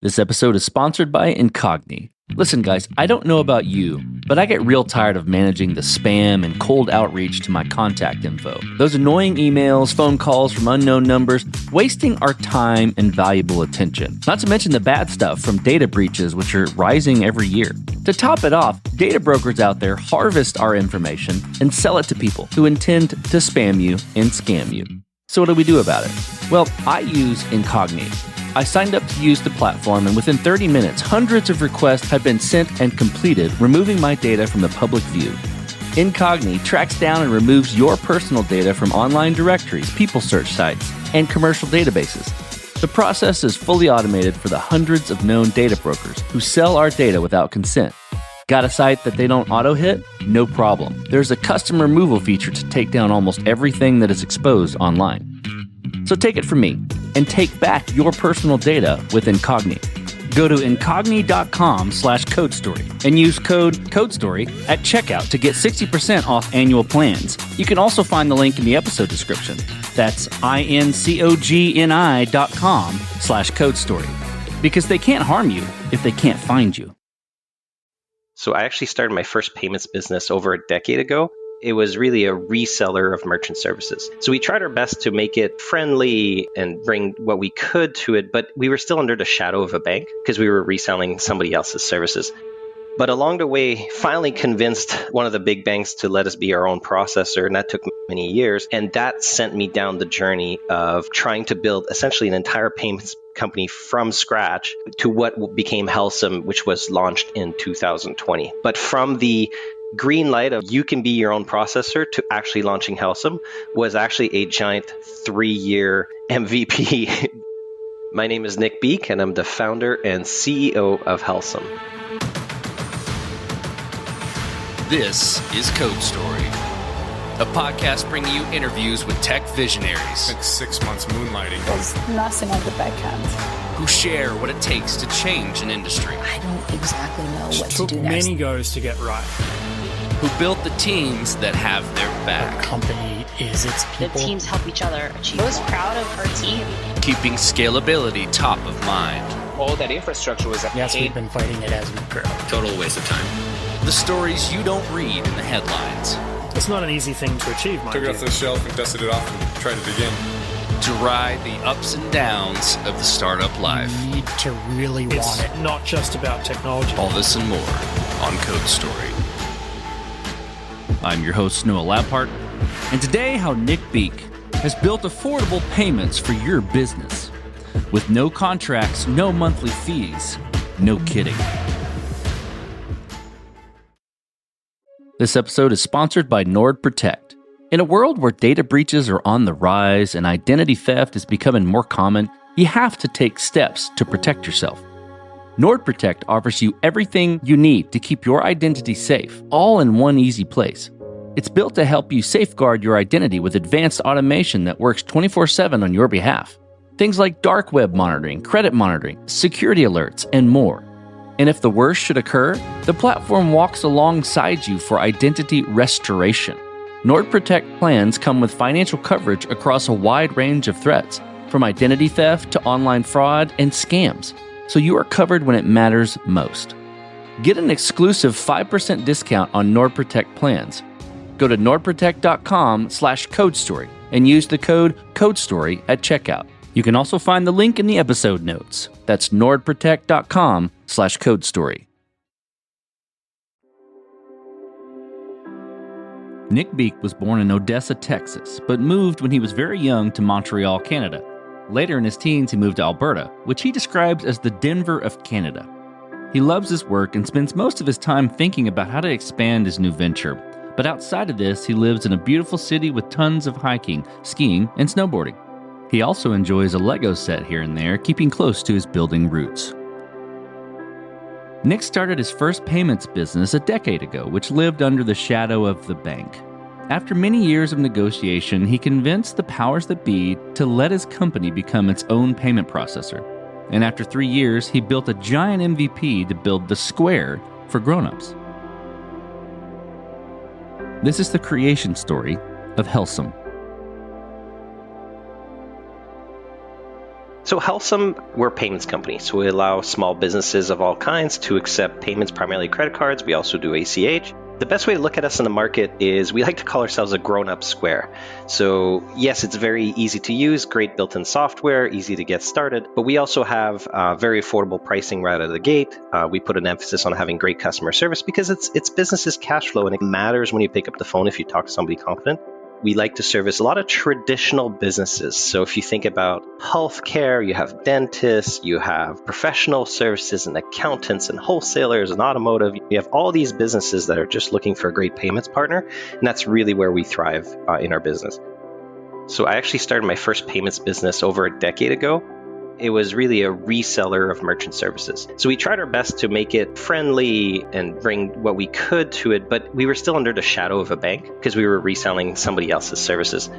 This episode is sponsored by Incogni. Listen, guys, I don't know about you, but I get real tired of managing the spam and cold outreach to my contact info. Those annoying emails, phone calls from unknown numbers, wasting our time and valuable attention. Not to mention the bad stuff from data breaches, which are rising every year. To top it off, data brokers out there harvest our information and sell it to people who intend to spam you and scam you. So what do we do about it? Well, I use Incogni. I signed up to use the platform, and within 30 minutes, hundreds of requests have been sent and completed, removing my data from the public view. Incogni tracks down and removes your personal data from online directories, people search sites, and commercial databases. The process is fully automated for the hundreds of known data brokers who sell our data without consent. Got a site that they don't auto-hit? No problem. There's a custom removal feature to take down almost everything that is exposed online. So take it from me and take back your personal data with Incogni. Go to incogni.com/codestory and use code CODESTORY at checkout to get 60% off annual plans. You can also find the link in the episode description. That's incogni.com/codestory, because they can't harm you if they can't find you. So I actually started my first payments business over a decade ago. It was really a reseller of merchant services. So we tried our best to make it friendly and bring what we could to it, but we were still under the shadow of a bank because we were reselling somebody else's services. But along the way, finally convinced one of the big banks to let us be our own processor, and that took many years. And that sent me down the journey of trying to build essentially an entire payments company from scratch to what became Helcim, which was launched in 2020. But from the green light of you can be your own processor to actually launching Helcim was actually a giant 3-year MVP. My name is Nic Beique, and I'm the founder and CEO of Helcim. This is Code Story, a podcast bringing you interviews with tech visionaries. Spent 6 months moonlighting. There's nothing on the back end. Who share what it takes to change an industry. I don't exactly know what to do took next. many goes to get right. Who built the teams that have their back. Company is its people. The teams help each other achieve. I was proud of our team. Keeping scalability top of mind. All that infrastructure was a Yes, we've been fighting it as we grow. Total waste of time. The stories you don't read in the headlines. It's not an easy thing to achieve, mind Took it you. off the shelf and dusted it off and tried it again. To ride the ups and downs of the startup life. You need to really want it. Not just about technology. All this and more on Code Story. I'm your host, Noah Laphart, and today how Nic Beique has built affordable payments for your business. With no contracts, no monthly fees, no kidding. This episode is sponsored by NordProtect. In a world where data breaches are on the rise and identity theft is becoming more common, you have to take steps to protect yourself. NordProtect offers you everything you need to keep your identity safe, all in one easy place. It's built to help you safeguard your identity with advanced automation that works 24/7 on your behalf. Things like dark web monitoring, credit monitoring, security alerts, and more. And if the worst should occur, the platform walks alongside you for identity restoration. NordProtect plans come with financial coverage across a wide range of threats, from identity theft to online fraud and scams, so you are covered when it matters most. Get an exclusive 5% discount on NordProtect plans. Go to nordprotect.com/codestory and use the code CODESTORY at checkout. You can also find the link in the episode notes. That's nordprotect.com/codestory. Nic Beique was born in Odessa, Texas, but moved when he was very young to Montreal, Canada. Later in his teens, he moved to Alberta, which he describes as the Denver of Canada. He loves his work and spends most of his time thinking about how to expand his new venture. But outside of this, he lives in a beautiful city with tons of hiking, skiing, and snowboarding. He also enjoys a Lego set here and there, keeping close to his building roots. Nic started his first payments business a decade ago, which lived under the shadow of the bank. After many years of negotiation, he convinced the powers that be to let his company become its own payment processor. And after 3 years, he built a giant MVP to build the Square for grown-ups. This is the creation story of Helcim. So Helcim, we're a payments company. So we allow small businesses of all kinds to accept payments, primarily credit cards. We also do ACH. The best way to look at us in the market is we like to call ourselves a grown-up Square. So yes, it's very easy to use, great built-in software, easy to get started, but we also have very affordable pricing right out of the gate. We put an emphasis on having great customer service because it's business's cash flow, and it matters when you pick up the phone if you talk to somebody confident. We like to service a lot of traditional businesses. So if you think about healthcare, you have dentists, you have professional services and accountants and wholesalers and automotive. You have all these businesses that are just looking for a great payments partner. And that's really where we thrive in our business. So I actually started my first payments business over a decade ago. It was really a reseller of merchant services. So we tried our best to make it friendly and bring what we could to it, but we were still under the shadow of a bank because we were reselling somebody else's services.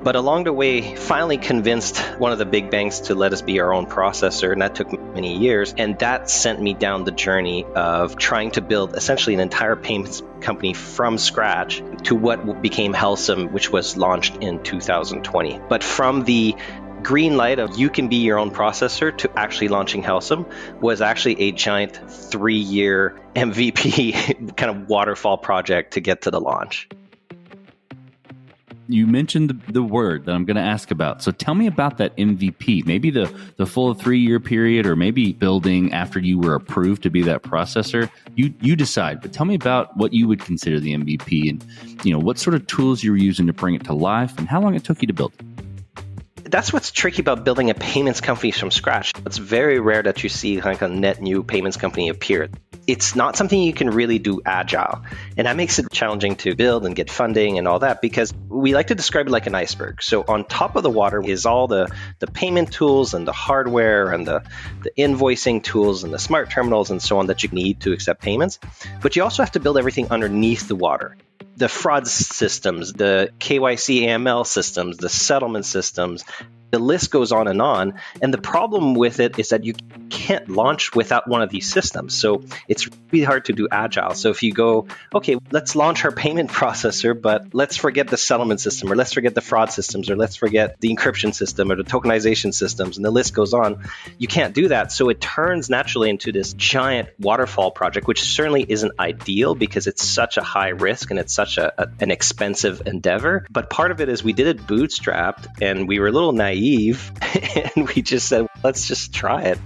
But along the way, finally convinced one of the big banks to let us be our own processor, and that took many years. And that sent me down the journey of trying to build essentially an entire payments company from scratch to what became Helcim, which was launched in 2020. But from the green light of you can be your own processor to actually launching Helcim was actually a giant 3-year MVP kind of waterfall project to get to the launch. You mentioned the word that I'm going to ask about. So tell me about that MVP, maybe the full 3-year period, or maybe building after you were approved to be that processor. You decide, but tell me about what you would consider the MVP and what sort of tools you were using to bring it to life and how long it took you to build it. That's what's tricky about building a payments company from scratch. It's very rare that you see like a net new payments company appear. It's not something you can really do agile. And that makes it challenging to build and get funding and all that because we like to describe it like an iceberg. So on top of the water is all the payment tools and the hardware and the invoicing tools and the smart terminals and so on that you need to accept payments. But you also have to build everything underneath the water. The fraud systems, the KYC AML systems, the settlement systems, the list goes on. And the problem with it is that you can't launch without one of these systems. So it's really hard to do agile. So if you go, okay, let's launch our payment processor, but let's forget the settlement system, or let's forget the fraud systems, or let's forget the encryption system or the tokenization systems, and the list goes on, you can't do that. So it turns naturally into this giant waterfall project, which certainly isn't ideal because it's such a high risk and it's such an expensive endeavor. But part of it is we did it bootstrapped and we were a little naive and we just said, let's just try it.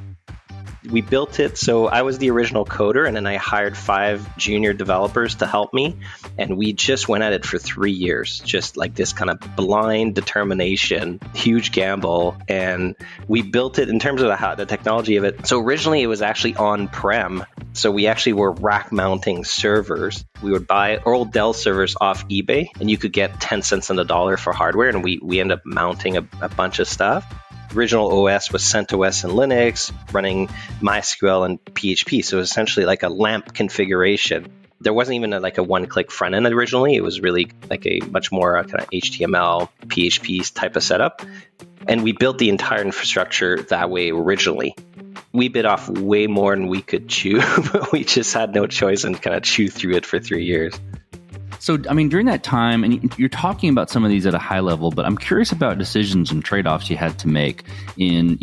We built it. So I was the original coder, and then I hired 5 junior developers to help me. And we just went at it for 3 years, just like this kind of blind determination, huge gamble. And we built it in terms of the technology of it. So originally it was actually on-prem. So we actually were rack mounting servers. We would buy old Dell servers off eBay, and you could get 10 cents on the dollar for hardware. And we ended up mounting a bunch of stuff. Original OS was CentOS and Linux, running MySQL and PHP. So it was essentially like a LAMP configuration. There wasn't even a one-click front end originally. It was really like a much more kind of HTML, PHP type of setup. And we built the entire infrastructure that way originally. We bit off way more than we could chew, but we just had no choice and kind of chew through it for 3 years. So, I mean, during that time, and you're talking about some of these at a high level, but I'm curious about decisions and trade-offs you had to make in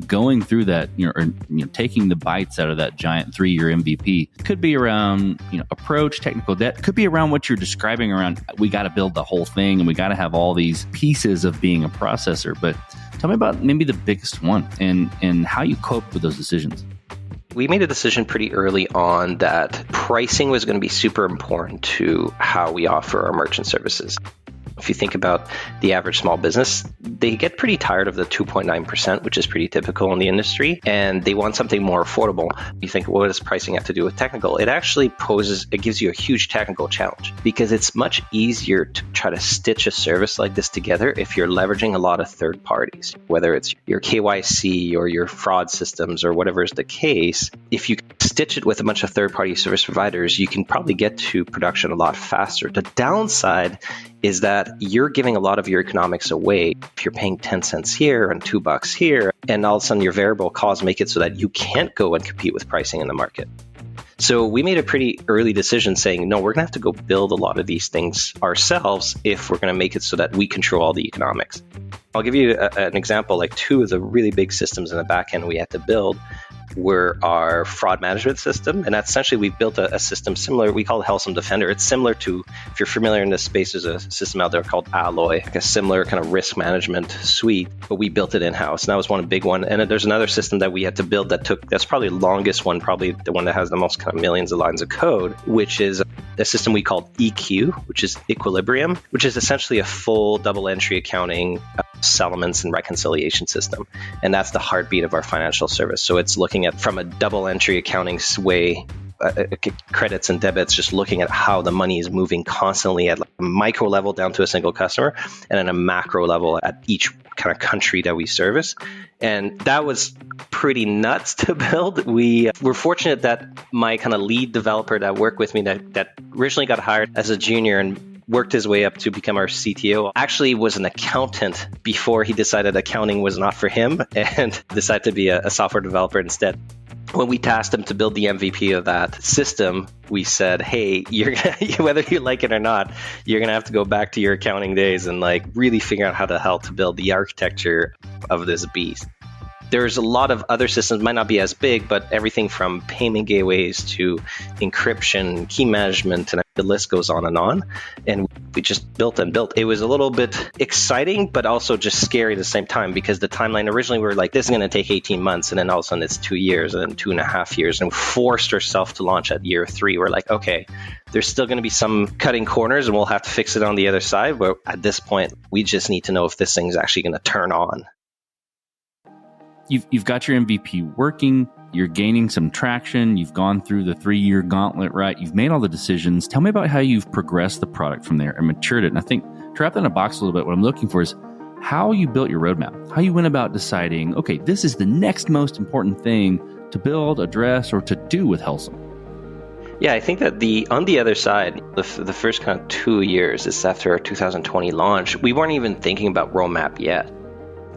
going through that, or taking the bites out of that giant 3-year MVP. Could be around, approach, technical debt. Could be around what you're describing around, we got to build the whole thing and we got to have all these pieces of being a processor. But tell me about maybe the biggest one and how you coped with those decisions. We made a decision pretty early on that pricing was going to be super important to how we offer our merchant services. If you think about the average small business, they get pretty tired of the 2.9%, which is pretty typical in the industry, and they want something more affordable. You think, what does pricing have to do with technical? It actually gives you a huge technical challenge because it's much easier to try to stitch a service like this together if you're leveraging a lot of third parties, whether it's your KYC or your fraud systems or whatever is the case. If you stitch it with a bunch of third-party service providers, you can probably get to production a lot faster. The downside is that you're giving a lot of your economics away. If you're paying 10 cents here and $2 here, and all of a sudden your variable costs make it so that you can't go and compete with pricing in the market. So we made a pretty early decision saying, no, we're going to have to go build a lot of these things ourselves if we're going to make it so that we control all the economics. I'll give you an example, like two of the really big systems in the back end we had to build were our fraud management system. And that's essentially, we built a system similar, we call it Helcim Defender. It's similar to, if you're familiar in this space, there's a system out there called Alloy, like a similar kind of risk management suite, but we built it in-house. And that was one big one. And there's another system that we had to build that's probably the longest one, probably the one that has the most kind of millions of lines of code, which is a system we called EQ, which is Equilibrium, which is essentially a full double entry accounting settlements and reconciliation system. And that's the heartbeat of our financial service. So it's looking at from a double entry accounting way, credits and debits, just looking at how the money is moving constantly at like a micro level down to a single customer and at a macro level at each kind of country that we service. And that was pretty nuts to build. We were fortunate that my kind of lead developer that worked with me that originally got hired as a junior and worked his way up to become our CTO, actually was an accountant before he decided accounting was not for him and decided to be a software developer instead. When we tasked him to build the MVP of that system, we said, hey, whether you like it or not, you're going to have to go back to your accounting days and like really figure out how to help to build the architecture of this beast. There's a lot of other systems, might not be as big, but everything from payment gateways to encryption, key management, and the list goes on. And we just built and built. It was a little bit exciting, but also just scary at the same time, because the timeline originally we were like, this is going to take 18 months. And then all of a sudden it's 2 years and then 2.5 years, and we forced ourselves to launch at year 3. We're like, okay, there's still going to be some cutting corners and we'll have to fix it on the other side. But at this point, we just need to know if this thing's actually going to turn on. You've got your MVP working, you're gaining some traction, you've gone through the 3-year gauntlet, right? You've made all the decisions. Tell me about how you've progressed the product from there and matured it. And I think to wrap that in a box a little bit, what I'm looking for is how you built your roadmap, how you went about deciding, okay, this is the next most important thing to build, address, or to do with Helcim. Yeah, I think that on the other side, the first kind of 2 years is after our 2020 launch, we weren't even thinking about roadmap yet.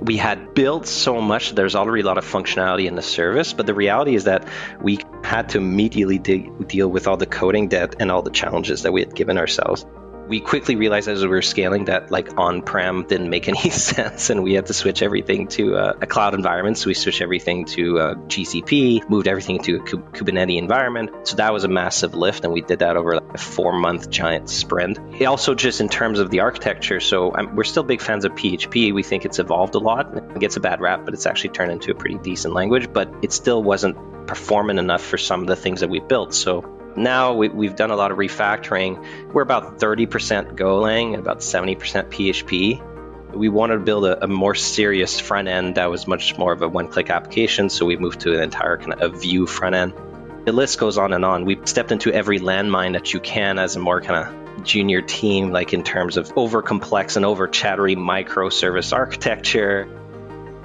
We had built so much, there's already a lot of functionality in the service, but the reality is that we had to immediately deal with all the coding debt and all the challenges that we had given ourselves. We quickly realized as we were scaling that like on-prem didn't make any sense, and we had to switch everything to a cloud environment. So we switched everything to GCP, moved everything to a Kubernetes environment. So that was a massive lift, and we did that over like a 4-month giant sprint. It also just in terms of the architecture, so we're still big fans of PHP. We think it's evolved a lot. It gets a bad rap, but it's actually turned into a pretty decent language, but it still wasn't performant enough for some of the things that we built. So now we've done a lot of refactoring. We're about 30% Golang and about 70% PHP. We wanted to build a more serious front end that was much more of a one-click application, so we moved to an entire kind of Vue front end. The list goes on and on. We stepped into every landmine that you can as a more kind of junior team, like in terms of over-complex and over-chattery microservice architecture.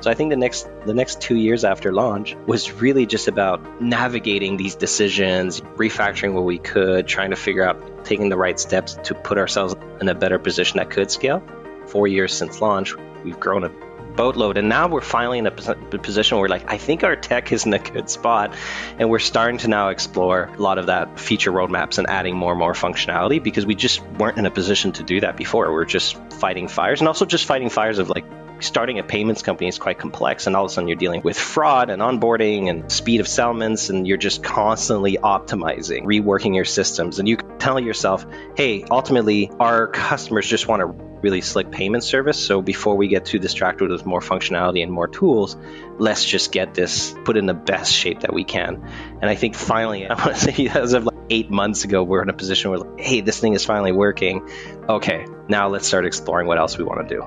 So I think the next 2 years after launch was really just about navigating these decisions, refactoring what we could, trying to figure out taking the right steps to put ourselves in a better position that could scale. 4 years since launch, we've grown a boatload, and now we're finally in a position where we're like, I think our tech is in a good spot, and we're starting to now explore a lot of that feature roadmaps and adding more and more functionality, because we just weren't in a position to do that before. We're just fighting fires, and also just fighting fires of like, starting a payments company is quite complex, and all of a sudden you're dealing with fraud and onboarding and speed of settlements, and you're just constantly optimizing, reworking your systems. And you can tell yourself, hey, ultimately our customers just want a really slick payment service. So before we get too distracted with more functionality and more tools, let's just get this put in the best shape that we can. And I think finally, I want to say as of like 8 months ago, we're in a position where like, hey, this thing is finally working. Okay, now let's start exploring what else we want to do.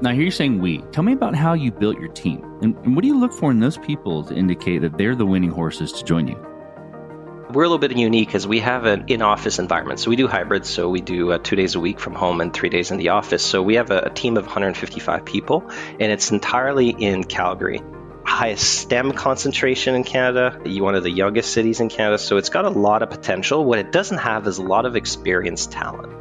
Now, here you're saying we. Tell me about how you built your team. And what do you look for in those people to indicate that they're the winning horses to join you? We're a little bit unique because we have an in-office environment. So we do hybrid. So we do 2 days a week from home and 3 days in the office. So we have a team of 155 people, and it's entirely in Calgary. Highest STEM concentration in Canada, one of the youngest cities in Canada. So it's got a lot of potential. What it doesn't have is a lot of experienced talent.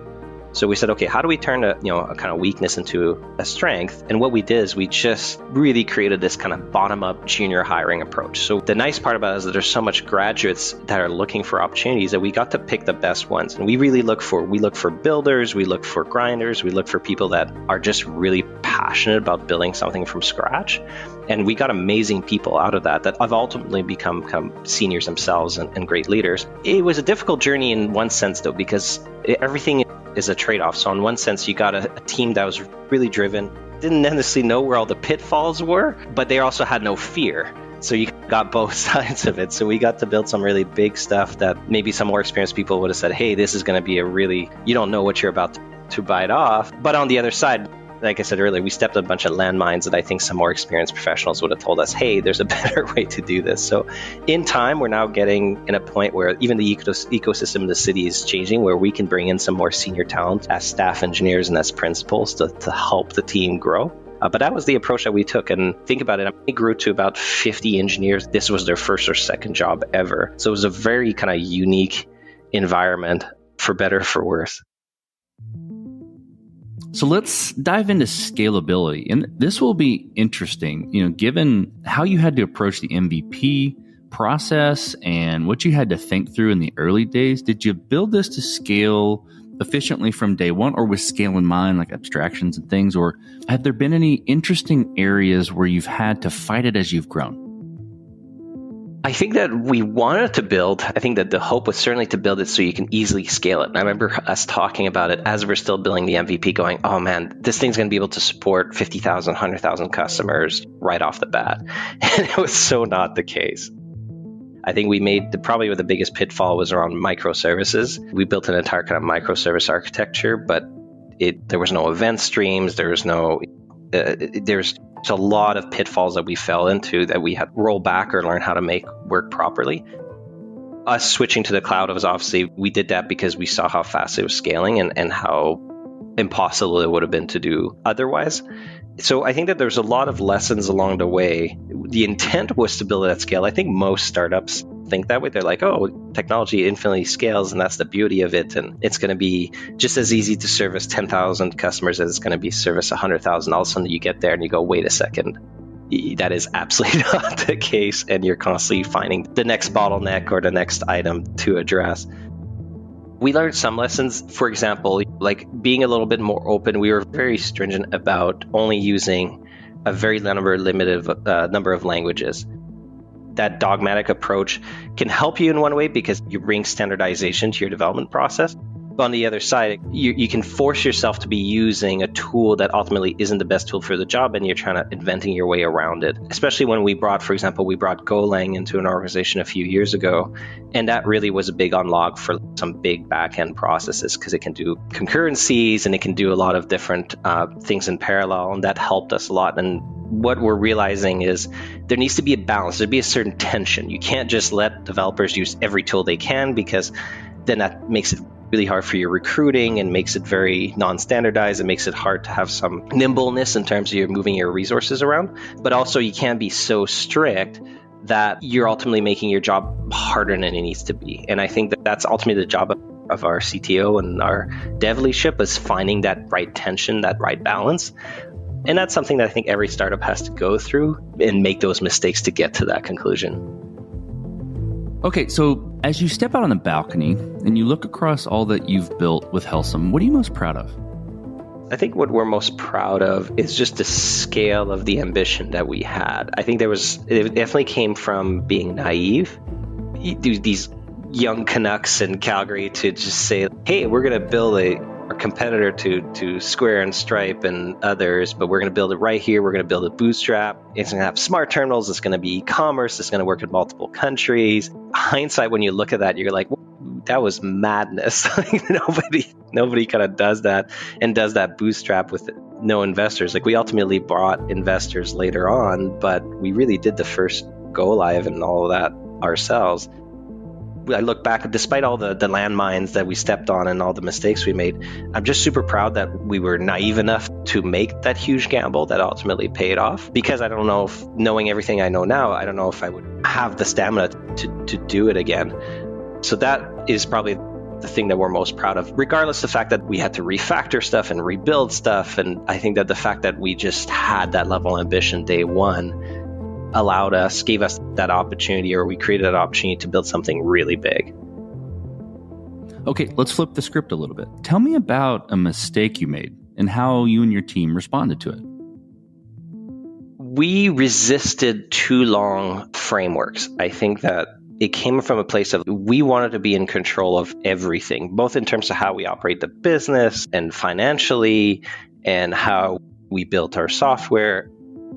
So we said, okay, how do we turn a kind of weakness into a strength? And what we did is we just really created this kind of bottom-up junior hiring approach. So the nice part about it is that there's so much graduates that are looking for opportunities that we got to pick the best ones. And we really look for builders, we look for grinders, we look for people that are just really passionate about building something from scratch. And we got amazing people out of that have ultimately become seniors themselves and great leaders. It was a difficult journey in one sense, though, because everything is a trade-off. So in one sense, you got a team that was really driven, didn't necessarily know where all the pitfalls were, but they also had no fear. So you got both sides of it. So we got to build some really big stuff that maybe some more experienced people would have said, hey, this is going to be you don't know what you're about to bite off. But on the other side, like I said earlier, we stepped on a bunch of landmines that I think some more experienced professionals would have told us, hey, there's a better way to do this. So in time, we're now getting in a point where even the ecosystem of the city is changing, where we can bring in some more senior talent as staff engineers and as principals to help the team grow. But that was the approach that we took. And think about it, it grew to about 50 engineers. This was their first or second job ever. So it was a very kind of unique environment, for better or for worse. So let's dive into scalability. And this will be interesting, given how you had to approach the MVP process and what you had to think through in the early days. Did you build this to scale efficiently from day one, or with scale in mind, like abstractions and things? Or have there been any interesting areas where you've had to fight it as you've grown? I think that we wanted to build, I think that the hope was certainly to build it so you can easily scale it. And I remember us talking about it as we're still building the MVP, going, oh man, this thing's going to be able to support 50,000, 100,000 customers right off the bat. And it was so not the case. I think we made probably the biggest pitfall was around microservices. We built an entire kind of microservice architecture, but there was no event streams. There's a lot of pitfalls that we fell into that we had to roll back or learn how to make work properly. Us switching to the cloud was obviously, we did that because we saw how fast it was scaling and how impossible it would have been to do otherwise. So I think that there's a lot of lessons along the way. The intent was to build it at scale. I think most startups think that way. They're like, oh, technology infinitely scales, and that's the beauty of it. And it's going to be just as easy to service 10,000 customers as it's going to be service 100,000. All of a sudden you get there and you go, wait a second. That is absolutely not the case. And you're constantly finding the next bottleneck or the next item to address. We learned some lessons. For example, like being a little bit more open. We were very stringent about only using a very limited number of languages. That dogmatic approach can help you in one way because you bring standardization to your development process. But on the other side, you can force yourself to be using a tool that ultimately isn't the best tool for the job, and you're trying to inventing your way around it. Especially when we brought Golang into an organization a few years ago, and that really was a big unlock for some big back-end processes because it can do concurrencies and it can do a lot of different things in parallel, and that helped us a lot. And what we're realizing is there needs to be a balance. There'd be a certain tension. You can't just let developers use every tool they can, because then that makes it really hard for your recruiting and makes it very non-standardized. It makes it hard to have some nimbleness in terms of moving your resources around. But also you can't be so strict that you're ultimately making your job harder than it needs to be. And I think that that's ultimately the job of our CTO and our dev leadership, is finding that right tension, that right balance. And that's something that I think every startup has to go through and make those mistakes to get to that conclusion. Okay, so as you step out on the balcony and you look across all that you've built with Helcim, what are you most proud of? I think what we're most proud of is just the scale of the ambition that we had. I think it definitely came from being naive. These young Canucks in Calgary to just say, hey, we're going to build our competitor to Square and Stripe and others, but we're going to build it right here. We're going to build a bootstrap. It's going to have smart terminals. It's going to be e-commerce. It's going to work in multiple countries. Hindsight, when you look at that, you're like, well, that was madness. Nobody kind of does that and does that bootstrap with no investors. Like, we ultimately brought investors later on, but we really did the first go live and all of that ourselves. I look back, despite all the landmines that we stepped on and all the mistakes we made, I'm just super proud that we were naive enough to make that huge gamble that ultimately paid off. Because I don't know if, knowing everything I know now, I don't know if I would have the stamina to do it again. So that is probably the thing that we're most proud of, regardless of the fact that we had to refactor stuff and rebuild stuff. And I think that the fact that we just had that level of ambition day one gave us that opportunity, or we created that opportunity to build something really big. Okay, let's flip the script a little bit. Tell me about a mistake you made and how you and your team responded to it. We resisted too long frameworks. I think that it came from a place of we wanted to be in control of everything, both in terms of how we operate the business and financially and how we built our software.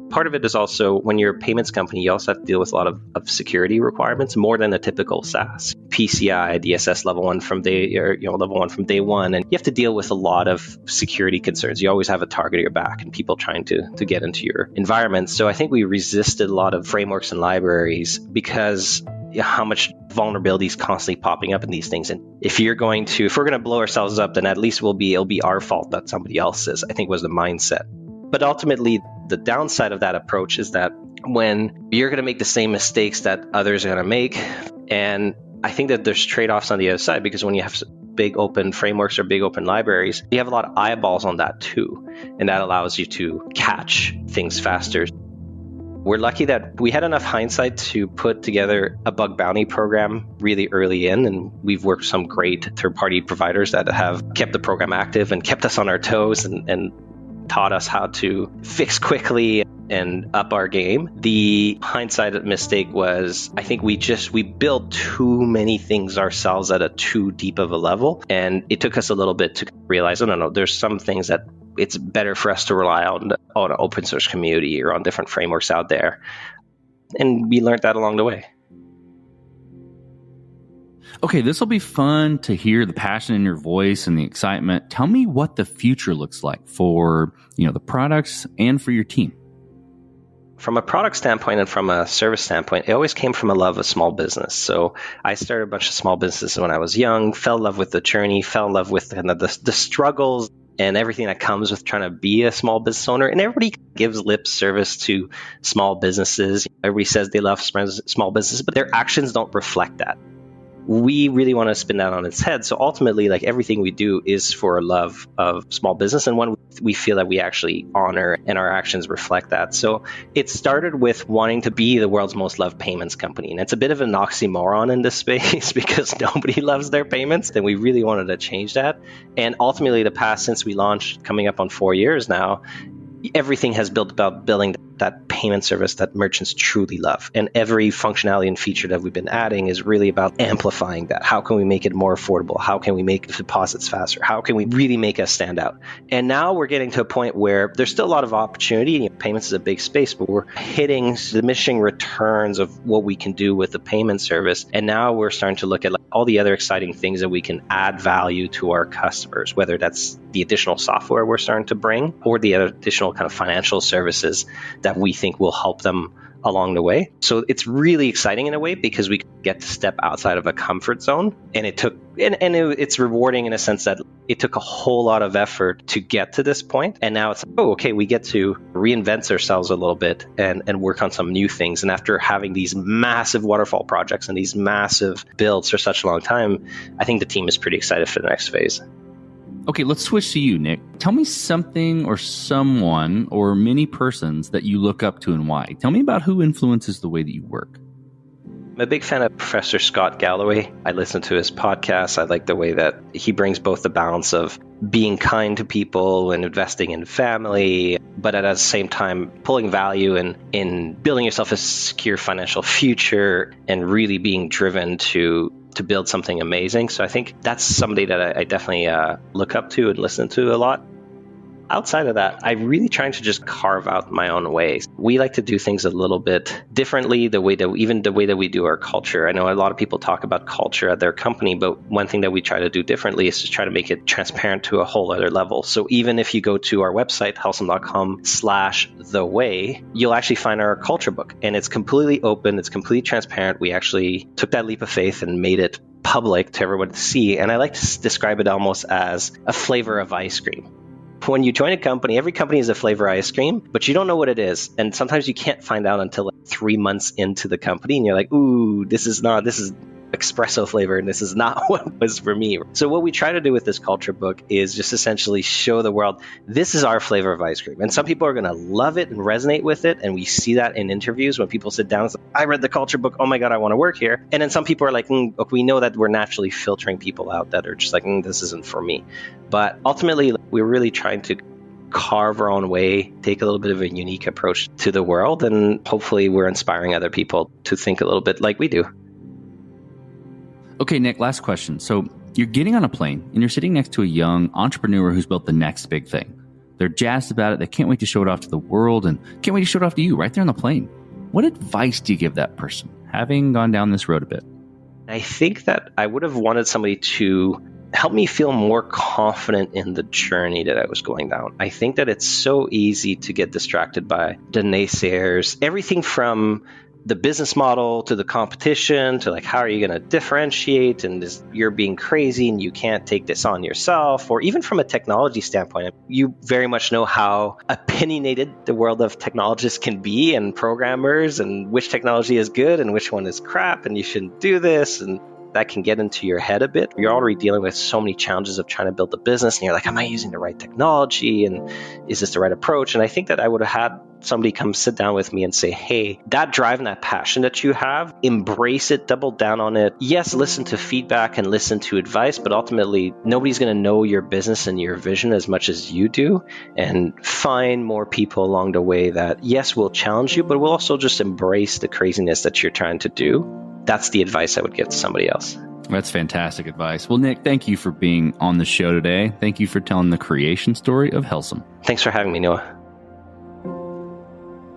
Part of it is also when you're a payments company, you also have to deal with a lot of security requirements, more than a typical SaaS. PCI, DSS level one from day one. And you have to deal with a lot of security concerns. You always have a target at your back and people trying to get into your environment. So I think we resisted a lot of frameworks and libraries because how much vulnerability is constantly popping up in these things. And if we're going to blow ourselves up, then at least it'll be our fault, not somebody else's, I think was the mindset. But ultimately, the downside of that approach is that when you're going to make the same mistakes that others are going to make, and I think that there's trade-offs on the other side, because when you have big open frameworks or big open libraries, you have a lot of eyeballs on that too, and that allows you to catch things faster. We're lucky that we had enough hindsight to put together a bug bounty program really early in, and we've worked with some great third-party providers that have kept the program active and kept us on our toes and taught us how to fix quickly and up our game. The hindsight mistake was, I think we built too many things ourselves at a too deep of a level. And it took us a little bit to realize, no, there's some things that it's better for us to rely on an open source community or on different frameworks out there. And we learned that along the way. Okay, this will be fun to hear the passion in your voice and the excitement. Tell me what the future looks like for, the products and for your team. From a product standpoint and from a service standpoint, it always came from a love of small business. So I started a bunch of small businesses when I was young, fell in love with the journey, fell in love with kind of the struggles and everything that comes with trying to be a small business owner. And everybody gives lip service to small businesses. Everybody says they love small businesses, but their actions don't reflect that. We really want to spin that on its head. So ultimately, everything we do is for a love of small business, and one we feel that we actually honor, and our actions reflect that. So it started with wanting to be the world's most loved payments company. And it's a bit of an oxymoron in this space because nobody loves their payments. And we really wanted to change that. And ultimately, the past, since we launched, coming up on 4 years now, everything has built about building that payment service that merchants truly love. And every functionality and feature that we've been adding is really about amplifying that. How can we make it more affordable? How can we make deposits faster? How can we really make us stand out? And now we're getting to a point where there's still a lot of opportunity. Payments is a big space, but we're hitting diminishing returns of what we can do with the payment service. And now we're starting to look at all the other exciting things that we can add value to our customers, whether that's the additional software we're starting to bring or the additional kind of financial services that we think will help them along the way. So it's really exciting in a way because we get to step outside of a comfort zone, and it's rewarding in a sense that it took a whole lot of effort to get to this point. And now it's, we get to reinvent ourselves a little bit and work on some new things. And after having these massive waterfall projects and these massive builds for such a long time, I think the team is pretty excited for the next phase. Okay, let's switch to you, Nic. Tell me something or someone or many persons that you look up to and why. Tell me about who influences the way that you work. I'm a big fan of Professor Scott Galloway. I listen to his podcasts. I like the way that he brings both the balance of being kind to people and investing in family, but at the same time pulling value in building yourself a secure financial future and really being driven to build something amazing. So I think that's somebody that I definitely look up to and listen to a lot. Outside of that, I'm really trying to just carve out my own ways. We like to do things a little bit differently, the way that we do our culture. I know a lot of people talk about culture at their company, but one thing that we try to do differently is just try to make it transparent to a whole other level. So even if you go to our website, helcim.com/theway, you'll actually find our culture book, and it's completely open. It's completely transparent. We actually took that leap of faith and made it public to everyone to see. And I like to describe it almost as a flavor of ice cream. When you join a company, every company is a flavor ice cream, but you don't know what it is. And sometimes you can't find out until 3 months into the company. And you're like, ooh, this is a espresso flavor, and this is not what was for me. So what we try to do with this culture book is just essentially show the world, this is our flavor of ice cream. And some people are going to love it and resonate with it. And we see that in interviews when people sit down and say, I read the culture book. Oh my God, I want to work here. And then some people are like, look, we know that we're naturally filtering people out that are just like, this isn't for me. But ultimately, we're really trying to carve our own way, take a little bit of a unique approach to the world. And hopefully we're inspiring other people to think a little bit like we do. Okay, Nic, last question. So you're getting on a plane and you're sitting next to a young entrepreneur who's built the next big thing. They're jazzed about it. They can't wait to show it off to the world and can't wait to show it off to you right there on the plane. What advice do you give that person, having gone down this road a bit? I think that I would have wanted somebody to help me feel more confident in the journey that I was going down. I think that it's so easy to get distracted by the naysayers, everything from the business model to the competition to like, how are you going to differentiate? And you're being crazy and you can't take this on yourself. Or even from a technology standpoint, you very much know how opinionated the world of technologists can be and programmers, and which technology is good and which one is crap and you shouldn't do this. And that can get into your head a bit. You're already dealing with so many challenges of trying to build a business and you're like, am I using the right technology? And is this the right approach? And I think that I would have had somebody come sit down with me and say, hey, that drive and that passion that you have, embrace it, double down on it. Yes, listen to feedback and listen to advice, but ultimately nobody's going to know your business and your vision as much as you do. And find more people along the way that, yes, will challenge you, but will also just embrace the craziness that you're trying to do. That's the advice I would give to somebody else. That's fantastic advice. Well, Nic, thank you for being on the show today. Thank you for telling the creation story of Helcim. Thanks for having me, Noah.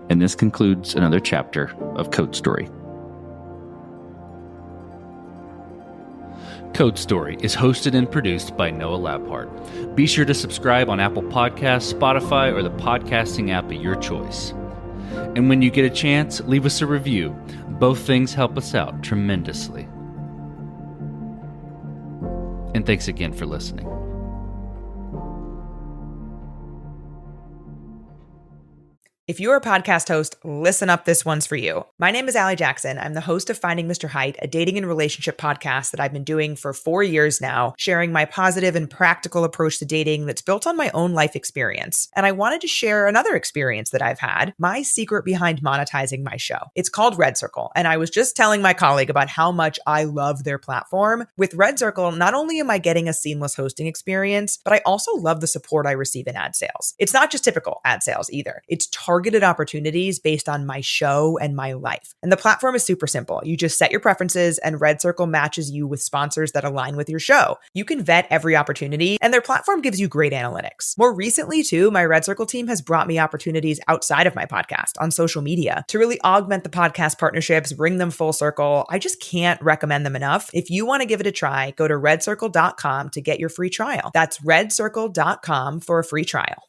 And this concludes another chapter of Code Story. Code Story is hosted and produced by Noah Labhart. Be sure to subscribe on Apple Podcasts, Spotify, or the podcasting app of your choice. And when you get a chance, leave us a review. Both things help us out tremendously. And thanks again for listening. If you're a podcast host, listen up, this one's for you. My name is Allie Jackson. I'm the host of Finding Mr. Height, a dating and relationship podcast that I've been doing for 4 years now, sharing my positive and practical approach to dating that's built on my own life experience. And I wanted to share another experience that I've had, my secret behind monetizing my show. It's called Red Circle, and I was just telling my colleague about how much I love their platform. With Red Circle, not only am I getting a seamless hosting experience, but I also love the support I receive in ad sales. It's not just typical ad sales either. It's targeted opportunities based on my show and my life. And the platform is super simple. You just set your preferences and Red Circle matches you with sponsors that align with your show. You can vet every opportunity and their platform gives you great analytics. More recently too, my Red Circle team has brought me opportunities outside of my podcast on social media to really augment the podcast partnerships, bring them full circle. I just can't recommend them enough. If you want to give it a try, go to redcircle.com to get your free trial. That's redcircle.com for a free trial.